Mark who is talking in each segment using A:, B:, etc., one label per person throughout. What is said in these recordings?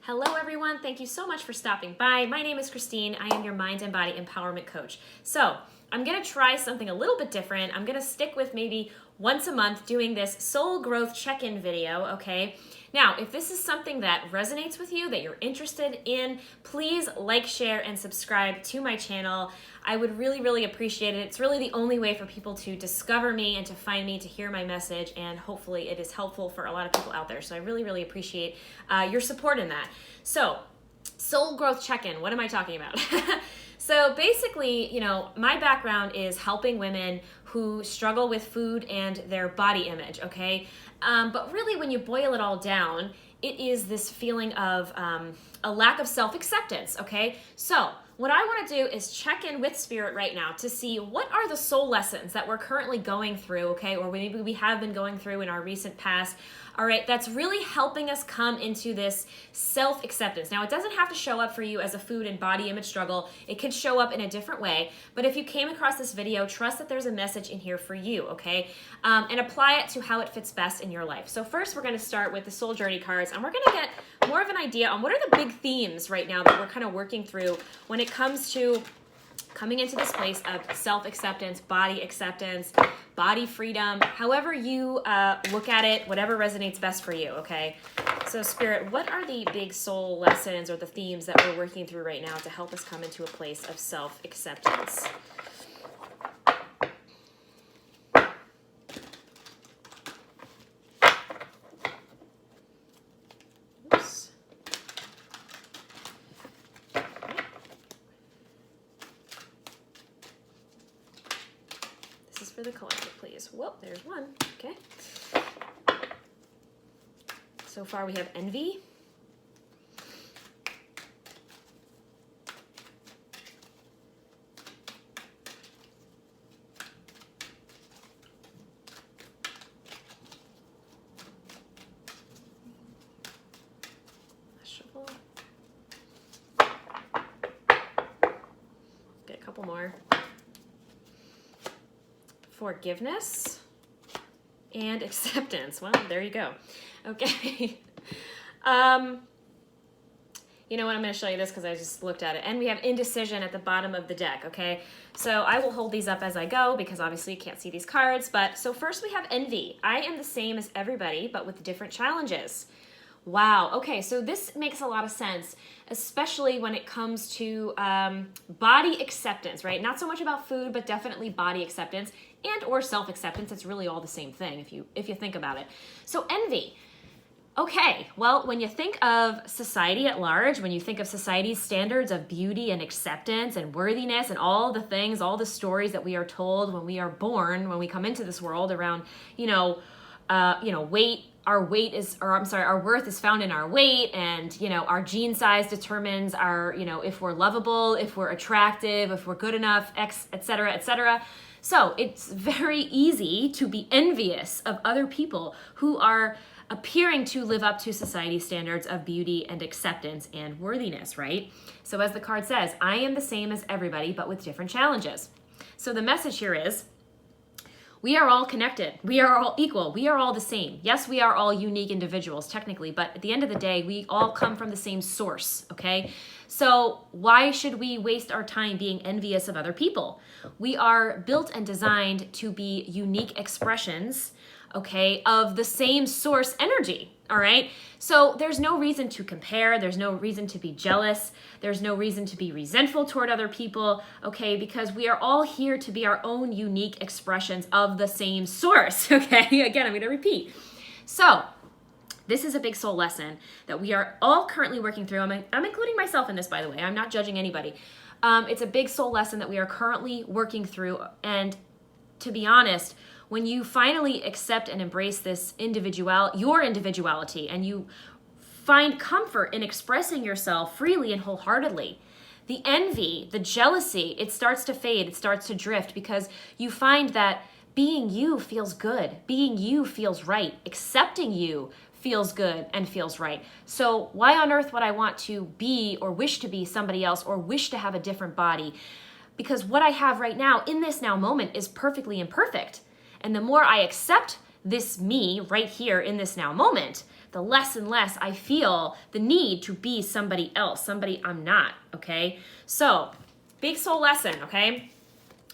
A: Hello everyone, thank you so much for stopping by. My name is Christine, I am your mind and body empowerment coach. So I'm gonna try something a little bit different. I'm gonna stick with maybe once a month doing this soul growth check-in video, okay? Now, if this is something that resonates with you, that you're interested in, please like, share, and subscribe to my channel. I would really, really appreciate it. It's really the only way for people to discover me and to find me, to hear my message, and hopefully it is helpful for a lot of people out there. So I really, really appreciate your support in that. So, soul growth check-in, what am I talking about? So basically, you know, my background is helping women who struggle with food and their body image, okay? But really, when you boil it all down, it is this feeling of a lack of self-acceptance, okay? So what I want to do is check in with Spirit right now to see what are the soul lessons that we're currently going through, okay? Or maybe we have been going through in our recent past, all right? That's really helping us come into this self-acceptance. Now, it doesn't have to show up for you as a food and body image struggle. It could show up in a different way. But if you came across this video, trust that there's a message in here for you, okay? And apply it to how it fits best in your life. So first, we're going to start with the Soul Journey cards, and we're going to get more of an idea on what are the big themes right now that we're kind of working through when it comes to coming into this place of self-acceptance, body freedom, however you look at it, whatever resonates best for you, okay? So Spirit, what are the big soul lessons or the themes that we're working through right now to help us come into a place of self-acceptance? Oops. This is for the collective, please. Whoa, there's one. Okay. So far we have envy. Shuffle. Get a couple more. Forgiveness and acceptance. Well, there you go. Okay. You know what? I'm going to show you this because I just looked at it. And we have indecision at the bottom of the deck, okay? So I will hold these up as I go because obviously you can't see these cards. But so first we have envy. I am the same as everybody, but with different challenges. Wow. Okay, so this makes a lot of sense, especially when it comes to body acceptance, right? Not so much about food, but definitely body acceptance and or self-acceptance. It's really all the same thing if you think about it. So envy. Okay, well, when you think of society at large, when you think of society's standards of beauty and acceptance and worthiness and all the things, all the stories that we are told when we are born, when we come into this world around, weight, our worth is found in our weight, and, our gene size determines our, if we're lovable, if we're attractive, if we're good enough, et cetera, et cetera. So it's very easy to be envious of other people who are appearing to live up to society's standards of beauty and acceptance and worthiness, right? So as the card says, I am the same as everybody, but with different challenges. So the message here is, we are all connected. We are all equal. We are all the same. Yes, we are all unique individuals, technically, but at the end of the day, we all come from the same source, okay? So why should we waste our time being envious of other people? We are built and designed to be unique expressions, okay, of the same source energy, all right? So there's no reason to compare. There's no reason to be jealous. There's no reason to be resentful toward other people, okay? Because we are all here to be our own unique expressions of the same source, okay? Again, I'm going to repeat. So this is a big soul lesson that we are all currently working through. I'm including myself in this, by the way. I'm not judging anybody. It's a big soul lesson that we are currently working through. And to be honest, when you finally accept and embrace this your individuality, and you find comfort in expressing yourself freely and wholeheartedly, the envy, the jealousy, it starts to fade, it starts to drift, because you find that being you feels good, being you feels right, accepting you feels good and feels right. So why on earth would I want to be or wish to be somebody else or wish to have a different body? Because what I have right now in this now moment is perfectly imperfect. And the more I accept this me right here in this now moment, the less and less I feel the need to be somebody else, somebody I'm not, okay? So, big soul lesson, okay?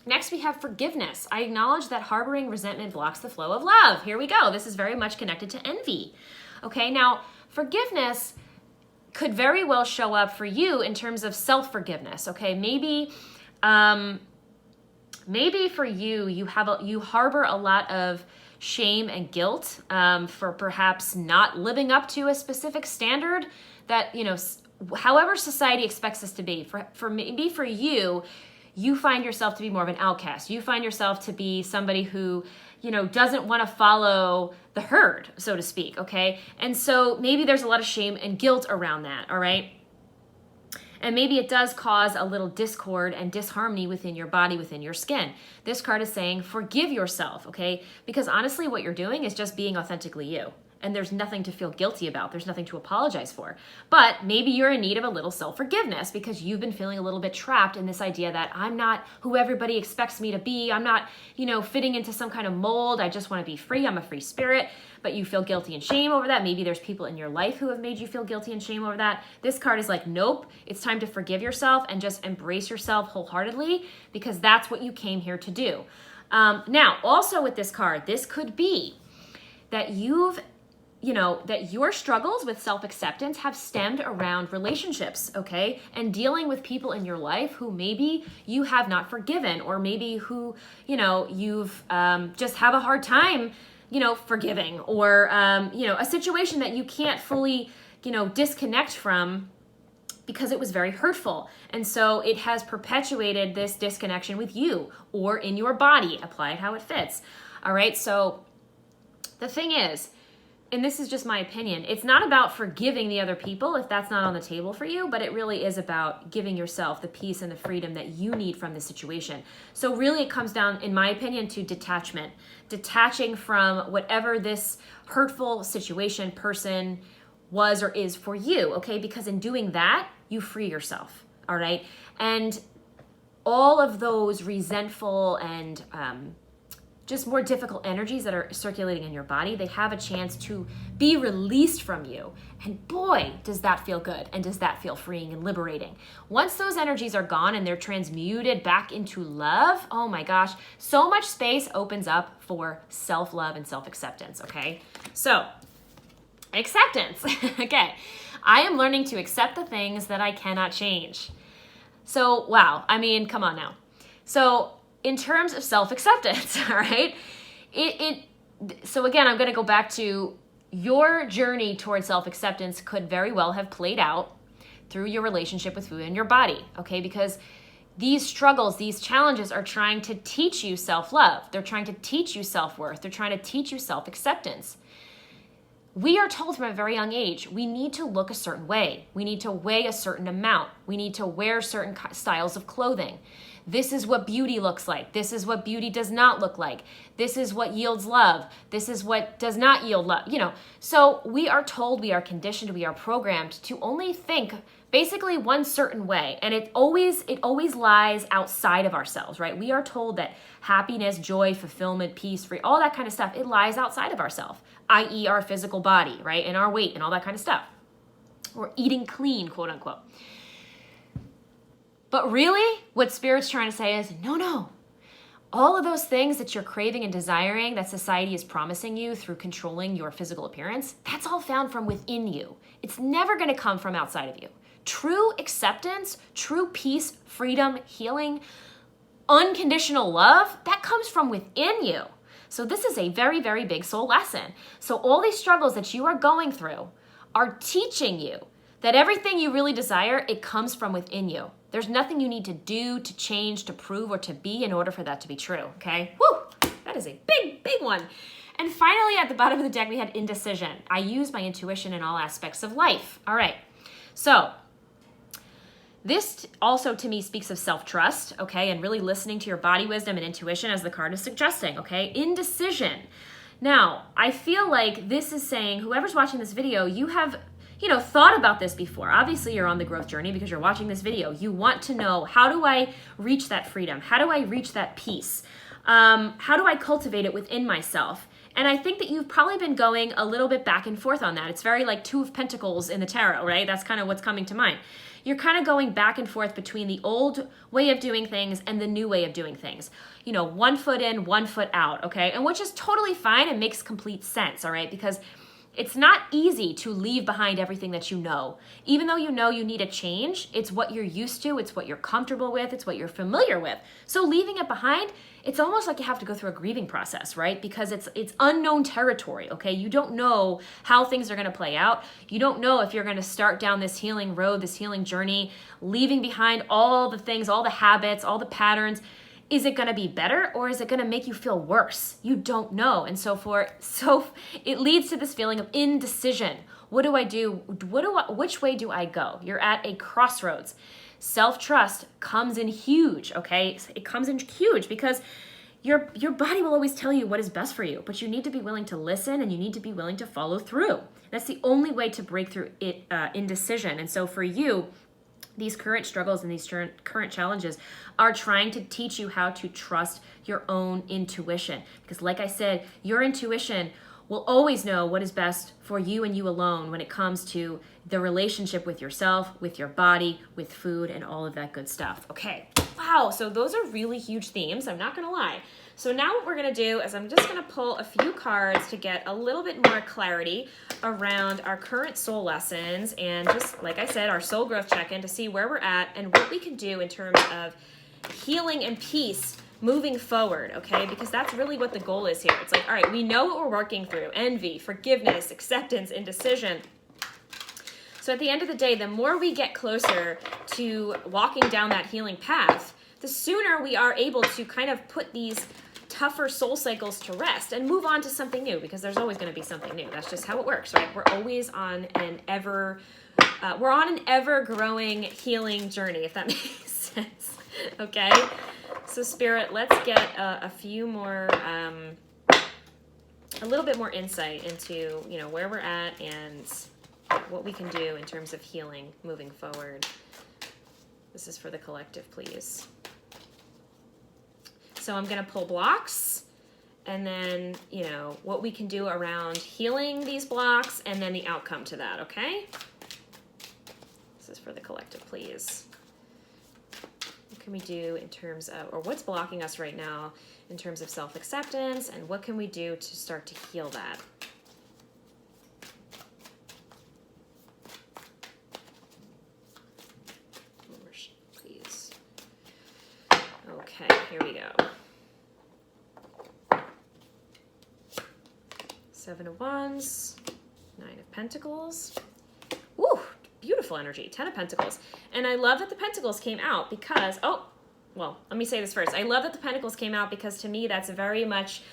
A: Next, we have forgiveness. I acknowledge that harboring resentment blocks the flow of love. Here we go. This is very much connected to envy. Okay, now, forgiveness could very well show up for you in terms of self-forgiveness, okay? Maybe for you harbor a lot of shame and guilt for perhaps not living up to a specific standard that, however society expects us to be. For maybe for you, you find yourself to be more of an outcast. You find yourself to be somebody who, doesn't want to follow the herd, so to speak, okay? And so maybe there's a lot of shame and guilt around that, all right? And maybe it does cause a little discord and disharmony within your body, within your skin. This card is saying, forgive yourself, okay? Because honestly, what you're doing is just being authentically you. And there's nothing to feel guilty about. There's nothing to apologize for. But maybe you're in need of a little self-forgiveness because you've been feeling a little bit trapped in this idea that I'm not who everybody expects me to be. I'm not, fitting into some kind of mold. I just want to be free. I'm a free spirit. But you feel guilty and shame over that. Maybe there's people in your life who have made you feel guilty and shame over that. This card is like, nope, it's time to forgive yourself and just embrace yourself wholeheartedly because that's what you came here to do. Now, also with this card, this could be that that your struggles with self-acceptance have stemmed around relationships, okay? And dealing with people in your life who maybe you have not forgiven or maybe who, you've just have a hard time, forgiving or, a situation that you can't fully, disconnect from because it was very hurtful. And so it has perpetuated this disconnection with you or in your body. Apply it how it fits, all right? So the thing is, and this is just my opinion, it's not about forgiving the other people if that's not on the table for you, but it really is about giving yourself the peace and the freedom that you need from the situation. So really it comes down, in my opinion, to detachment. Detaching from whatever this hurtful situation, person was or is for you, okay? Because in doing that, you free yourself, all right? And all of those resentful and just more difficult energies that are circulating in your body, they have a chance to be released from you. And boy, does that feel good and does that feel freeing and liberating. Once those energies are gone and they're transmuted back into love, oh my gosh, so much space opens up for self-love and self-acceptance, okay? So, acceptance, okay. I am learning to accept the things that I cannot change. So, wow, come on now. So, in terms of self-acceptance, all right? So again, I'm going to go back to your journey towards self-acceptance could very well have played out through your relationship with food and your body, okay? Because these struggles, these challenges are trying to teach you self-love. They're trying to teach you self-worth. They're trying to teach you self-acceptance. We are told from a very young age, we need to look a certain way. We need to weigh a certain amount. We need to wear certain styles of clothing. This is what beauty looks like. This is what beauty does not look like. This is what yields love. This is what does not yield love. So we are told, we are conditioned, we are programmed to only think basically one certain way. And it always lies outside of ourselves, right? We are told that happiness, joy, fulfillment, peace, free, all that kind of stuff, it lies outside of ourselves, i.e. our physical body, right? And our weight and all that kind of stuff. Or eating clean, quote unquote. But really, what Spirit's trying to say is, no. All of those things that you're craving and desiring that society is promising you through controlling your physical appearance, that's all found from within you. It's never going to come from outside of you. True acceptance, true peace, freedom, healing, unconditional love, that comes from within you. So this is a very, very big soul lesson. So all these struggles that you are going through are teaching you that everything you really desire, it comes from within you. There's nothing you need to do, to change, to prove, or to be in order for that to be true, okay? Woo! That is a big, big one. And finally, at the bottom of the deck, we had indecision. I use my intuition in all aspects of life. All right, so this also to me speaks of self-trust, okay? And really listening to your body wisdom and intuition as the card is suggesting, okay? Indecision. Now, I feel like this is saying, whoever's watching this video, you have thought about this before. Obviously, you're on the growth journey because you're watching this video. You want to know, how do I reach that freedom? How do I reach that peace? How do I cultivate it within myself? And I think that you've probably been going a little bit back and forth on that. It's very like Two of Pentacles in the tarot, right? That's kind of what's coming to mind. You're kind of going back and forth between the old way of doing things and the new way of doing things. You know, 1 foot in, 1 foot out, okay? And which is totally fine and makes complete sense, all right? Because it's not easy to leave behind everything that you know. Even though you know you need a change, it's what you're used to, it's what you're comfortable with, it's what you're familiar with. So leaving it behind, it's almost like you have to go through a grieving process, right? Because it's unknown territory, okay? You don't know how things are gonna play out. You don't know if you're gonna start down this healing road, this healing journey, leaving behind all the things, all the habits, all the patterns. Is it going to be better or is it going to make you feel worse? You don't know. And so it leads to this feeling of indecision. What do I do? Which way do I go? You're at a crossroads. Self-trust comes in huge, okay? It comes in huge because your body will always tell you what is best for you, but you need to be willing to listen and you need to be willing to follow through. That's the only way to break through indecision. And so for you, these current struggles and these current challenges are trying to teach you how to trust your own intuition. Because like I said, your intuition will always know what is best for you and you alone when it comes to the relationship with yourself, with your body, with food, and all of that good stuff. Okay, wow, so those are really huge themes, I'm not gonna lie. So now what we're gonna do is I'm just gonna pull a few cards to get a little bit more clarity around our current soul lessons and just, like I said, our soul growth check-in to see where we're at and what we can do in terms of healing and peace moving forward, okay? Because that's really what the goal is here. It's like, all right, we know what we're working through: envy, forgiveness, acceptance, indecision. So at the end of the day, the more we get closer to walking down that healing path, the sooner we are able to kind of put these tougher soul cycles to rest and move on to something new, because there's always going to be something new. That's just how it works, right? We're always on an ever growing healing journey, if that makes sense. Okay, so Spirit, let's get a few more, a little bit more insight into, you know, where we're at and what we can do in terms of healing moving forward. This is for the collective, please. So I'm going to pull blocks and then, you know, what we can do around healing these blocks and then the outcome to that, okay? This is for the collective, please. What can we do in terms of, or what's blocking us right now in terms of self-acceptance, and what can we do to start to heal that? Please. Okay, here we go. 7 of Wands, 9 of Pentacles. Woo, beautiful energy, 10 of Pentacles. And I love that the Pentacles came out because, well, let me say this first. I love that the Pentacles came out because to me that's very much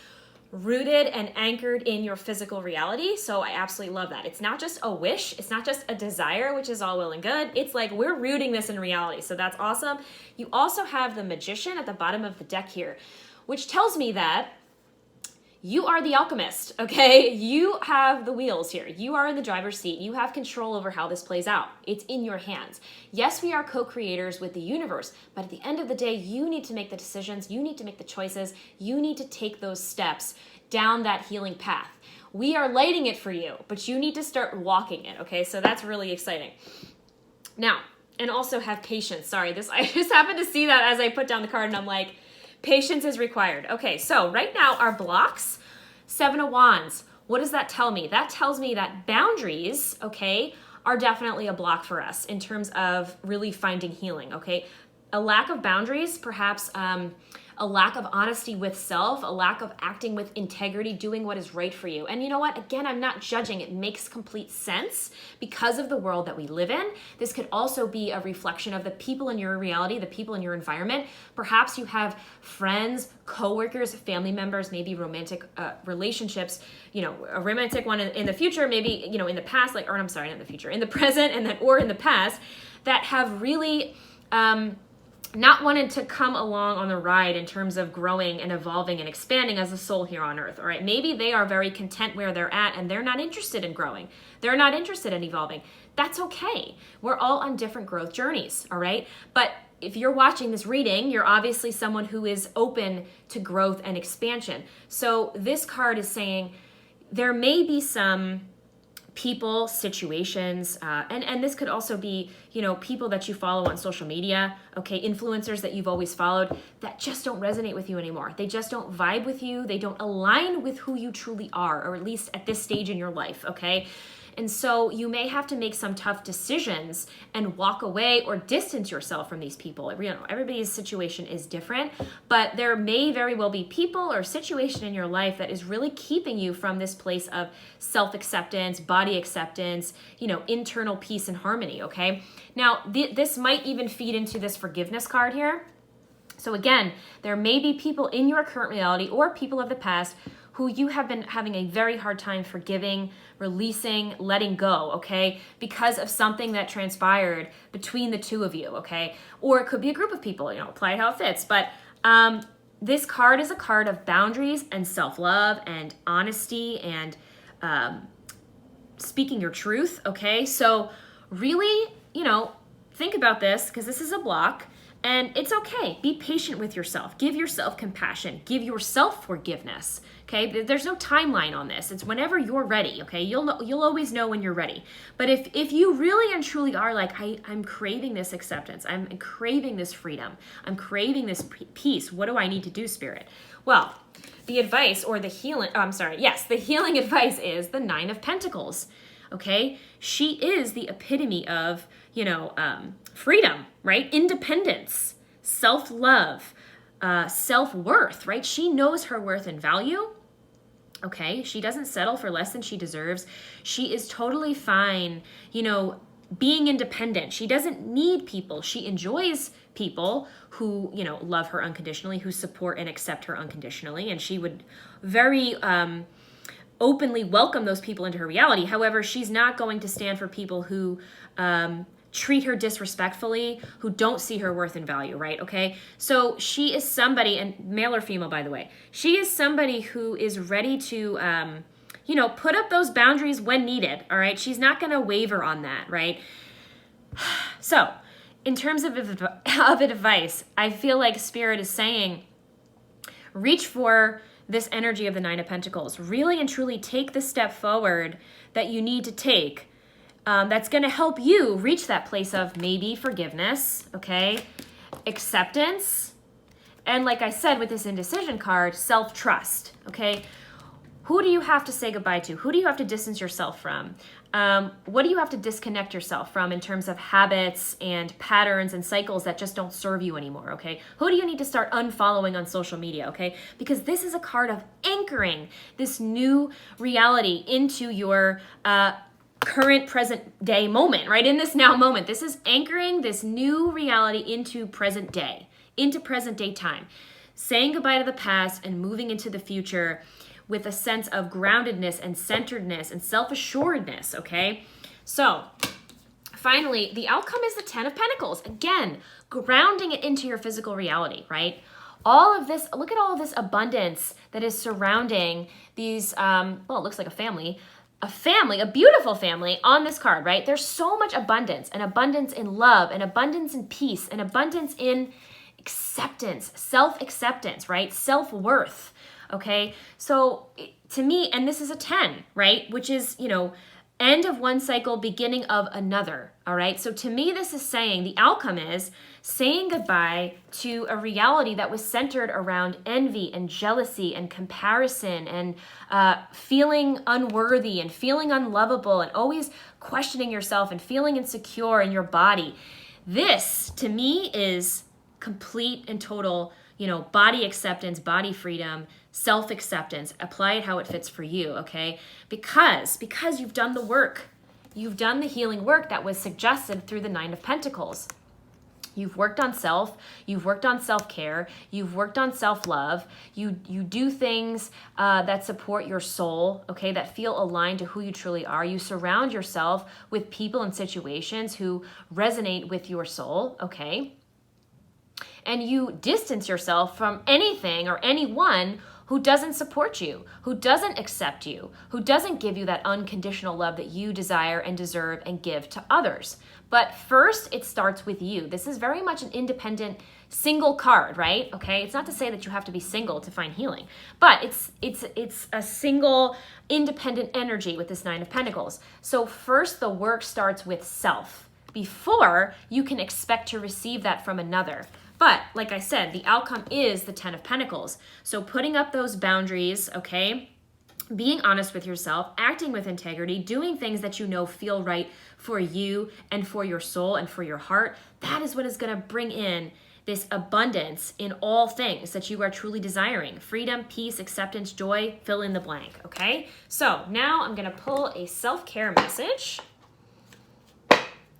A: rooted and anchored in your physical reality. So I absolutely love that. It's not just a wish. It's not just a desire, which is all well and good. It's like we're rooting this in reality. So that's awesome. You also have the Magician at the bottom of the deck here, which tells me that you are the alchemist, okay? You have the wheels here. You are in the driver's seat. You have control over how this plays out. It's in your hands. Yes, we are co-creators with the universe, but at the end of the day, you need to make the decisions. You need to make the choices. You need to take those steps down that healing path. We are lighting it for you, but you need to start walking it, okay? So that's really exciting. Now, and also have patience. Sorry, I just happened to see that as I put down the card and I'm like, patience is required. Okay, so right now our blocks, 7 of Wands. What does that tell me? That tells me that boundaries, okay, are definitely a block for us in terms of really finding healing, okay? A lack of boundaries, perhaps a lack of honesty with self, a lack of acting with integrity, doing what is right for you. And you know what? Again, I'm not judging. It makes complete sense because of the world that we live in. This could also be a reflection of the people in your reality, the people in your environment. Perhaps you have friends, coworkers, family members, maybe romantic relationships, you know, a romantic one in the future, maybe, you know, in the past, like, or I'm sorry, not in the future, in the present and then, or in the past, that have really, not wanted to come along on the ride in terms of growing and evolving and expanding as a soul here on earth, all right? Maybe they are very content where they're at and they're not interested in growing. They're not interested in evolving. That's okay. We're all on different growth journeys, all right? But if you're watching this reading, you're obviously someone who is open to growth and expansion. So this card is saying there may be some people, situations, and this could also be, people that you follow on social media, okay, influencers that you've always followed that just don't resonate with you anymore. They just don't vibe with you. They don't align with who you truly are, or at least at this stage in your life, okay? And so you may have to make some tough decisions and walk away or distance yourself from these people. Everybody's situation is different, but there may very well be people or situation in your life that is really keeping you from this place of self-acceptance, body acceptance, internal peace and harmony, okay? Now, this might even feed into this forgiveness card here. So again, there may be people in your current reality or people of the past who you have been having a very hard time forgiving, releasing, letting go, okay? Because of something that transpired between the two of you, okay? Or it could be a group of people, apply it how it fits. But this card is a card of boundaries and self-love and honesty and speaking your truth, okay? So really, think about this, because this is a block. And it's okay. Be patient with yourself. Give yourself compassion. Give yourself forgiveness. Okay? There's no timeline on this. It's whenever you're ready. Okay? You'll always know when you're ready. But if you really and truly are like, I'm craving this acceptance. I'm craving this freedom. I'm craving this peace. What do I need to do, Spirit? Well, the advice or the healing. The healing advice is the Nine of Pentacles. Okay? She is the epitome of, freedom, right? Independence, self-love, self-worth, right? She knows her worth and value. Okay? She doesn't settle for less than she deserves. She is totally fine, being independent. She doesn't need people. She enjoys people who, love her unconditionally, who support and accept her unconditionally. And she would very, openly welcome those people into her reality. However, she's not going to stand for people who treat her disrespectfully, who don't see her worth and value, right? Okay? So she is somebody, and male or female, by the way, she is somebody who is ready to, put up those boundaries when needed, all right? She's not going to waver on that, right? So in terms of advice, I feel like Spirit is saying, reach for this energy of the Nine of Pentacles. Really and truly take the step forward that you need to take. That's going to help you reach that place of maybe forgiveness, okay? Acceptance. And like I said with this indecision card, self-trust, okay? Who do you have to say goodbye to? Who do you have to distance yourself from? What do you have to disconnect yourself from in terms of habits and patterns and cycles that just don't serve you anymore, okay? Who do you need to start unfollowing on social media, okay? Because this is a card of anchoring this new reality into your current present day moment, right? In this now moment. This is anchoring this new reality into present day time. Saying goodbye to the past and moving into the future with a sense of groundedness and centeredness and self-assuredness, okay? So, finally, the outcome is the Ten of Pentacles. Again, grounding it into your physical reality, right? All of this, look at all of this abundance that is surrounding these, it looks like a beautiful family on this card, right? There's so much abundance, an abundance in love, an abundance in peace, an abundance in acceptance, self-acceptance, right? Self-worth. Okay, so to me, and this is a 10, right? Which is, end of one cycle, beginning of another. All right, so to me, this is saying the outcome is saying goodbye to a reality that was centered around envy and jealousy and comparison and feeling unworthy and feeling unlovable and always questioning yourself and feeling insecure in your body. This, to me, is complete and total, body acceptance, body freedom, self-acceptance. Apply it how it fits for you, okay? Because you've done the work. You've done the healing work that was suggested through the Nine of Pentacles. You've worked on self. You've worked on self-care. You've worked on self-love. You do things that support your soul, okay, that feel aligned to who you truly are. You surround yourself with people and situations who resonate with your soul, okay? And you distance yourself from anything or anyone who doesn't support you, who doesn't accept you, who doesn't give you that unconditional love that you desire and deserve and give to others. But first, it starts with you. This is very much an independent single card, right? Okay, it's not to say that you have to be single to find healing, but it's a single independent energy with this Nine of Pentacles. So first, the work starts with self before you can expect to receive that from another. But like I said, the outcome is the Ten of Pentacles. So putting up those boundaries, okay, being honest with yourself, acting with integrity, doing things that you know feel right for you and for your soul and for your heart, that is what is going to bring in this abundance in all things that you are truly desiring. Freedom, peace, acceptance, joy, fill in the blank, okay? So now I'm going to pull a self-care message.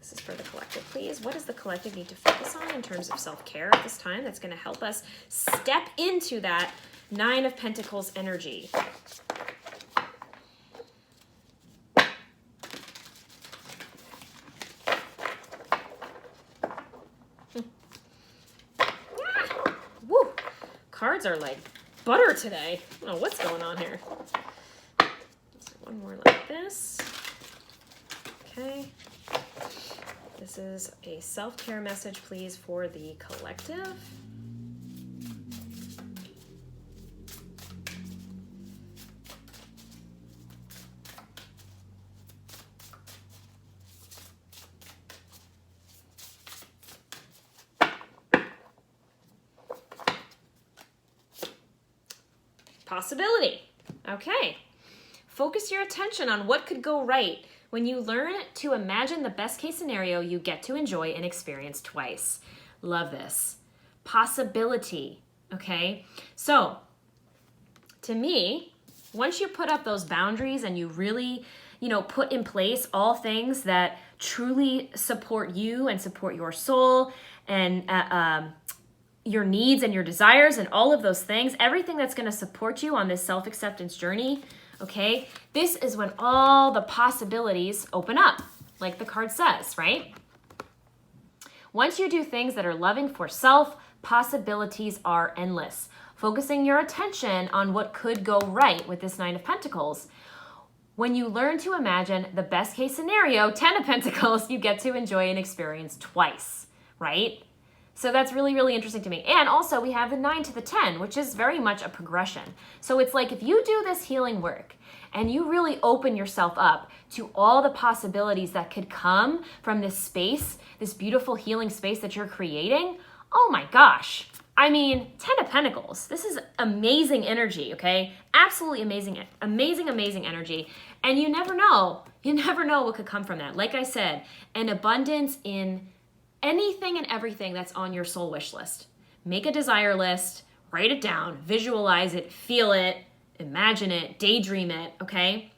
A: This is for the collective, please. What does the collective need to focus on in terms of self-care at this time that's going to help us step into that Nine of Pentacles energy? Woo! Cards are like butter today. I don't know what's going on here. One more like this. Okay. This is a self-care message, please, for the collective. Possibility. Okay. Focus your attention on what could go right. When you learn to imagine the best case scenario, you get to enjoy and experience twice. Love this. Possibility, okay? So, to me, once you put up those boundaries and you really, put in place all things that truly support you and support your soul and your needs and your desires and all of those things, everything that's going to support you on this self-acceptance journey, okay, this is when all the possibilities open up, like the card says, right? Once you do things that are loving for self, possibilities are endless. Focusing your attention on what could go right with this Nine of Pentacles. When you learn to imagine the best case scenario, Ten of Pentacles, you get to enjoy and experience twice, right? So that's really, really interesting to me. And also we have the 9 to the 10, which is very much a progression. So it's like if you do this healing work and you really open yourself up to all the possibilities that could come from this space, this beautiful healing space that you're creating, oh my gosh. I mean, 10 of Pentacles, this is amazing energy, okay? Absolutely amazing, amazing, amazing energy. And you never know what could come from that. Like I said, an abundance in anything and everything that's on your soul wish list. Make a desire list, write it down, visualize it, feel it, imagine it, daydream it, okay?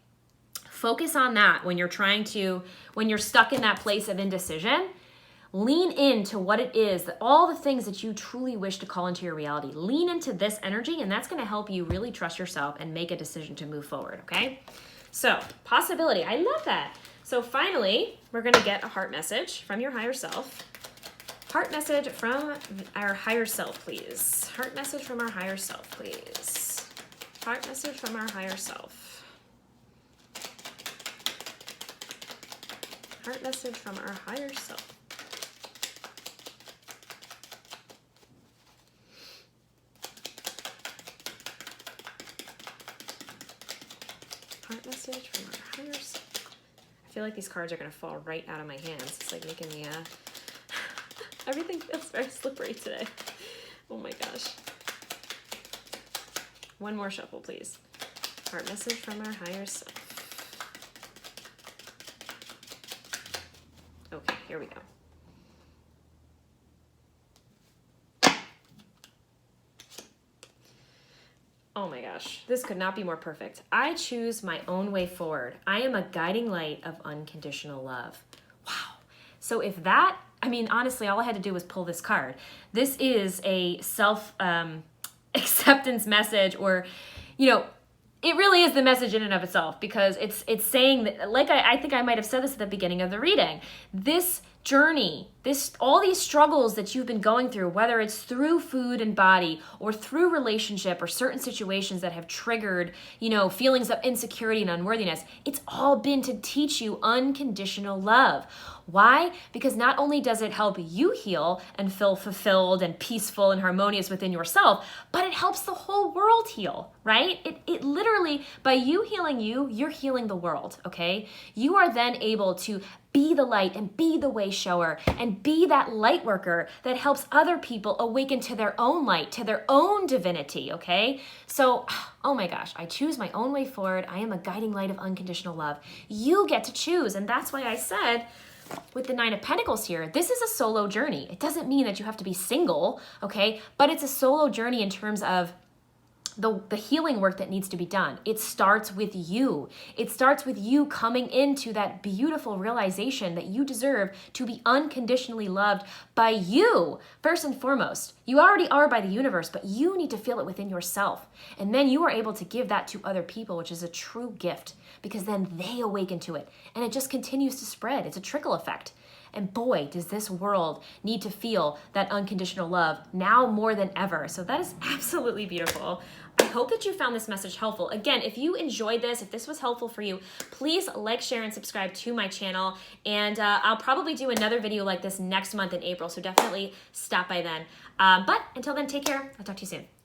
A: Focus on that when you're stuck in that place of indecision. Lean into what it is, all the things that you truly wish to call into your reality. Lean into this energy, and that's going to help you really trust yourself and make a decision to move forward, okay? So, possibility. I love that. So finally, we're going to get a heart message from your higher self. Heart message from our higher self, please. Heart message from our higher self, please. Heart message from our higher self. Heart message from our higher self. Heart message from our higher self. I feel like these cards are going to fall right out of my hands. It's like making me, everything feels very slippery today. Oh my gosh. One more shuffle, please. Heart message from our higher self. Okay, here we go. Oh my gosh, this could not be more perfect. I choose my own way forward. I am a guiding light of unconditional love. Wow. So if that, honestly, all I had to do was pull this card. This is a self-acceptance message, or, it really is the message in and of itself, because it's saying that, like I think I might have said this at the beginning of the reading, this journey all these struggles that you've been going through, whether it's through food and body or through relationship or certain situations that have triggered, feelings of insecurity and unworthiness, it's all been to teach you unconditional love. Why? Because not only does it help you heal and feel fulfilled and peaceful and harmonious within yourself, but it helps the whole world heal, right? It literally, by you healing you, you're healing the world, okay? You are then able to be the light and be the way shower and be that light worker that helps other people awaken to their own light, to their own divinity, okay? So, oh my gosh, I choose my own way forward. I am a guiding light of unconditional love. You get to choose, and that's why I said, with the Nine of Pentacles here, this is a solo journey. It doesn't mean that you have to be single, okay? But it's a solo journey in terms of the healing work that needs to be done. It starts with you. It starts with you coming into that beautiful realization that you deserve to be unconditionally loved by you, first and foremost. You already are by the universe, but you need to feel it within yourself. And then you are able to give that to other people, which is a true gift, because then they awaken to it. And it just continues to spread. It's a trickle effect. And boy, does this world need to feel that unconditional love now more than ever. So that is absolutely beautiful. I hope that you found this message helpful. Again, if you enjoyed this, if this was helpful for you, please like, share, and subscribe to my channel. And I'll probably do another video like this next month in April. So definitely stop by then. But until then, take care. I'll talk to you soon.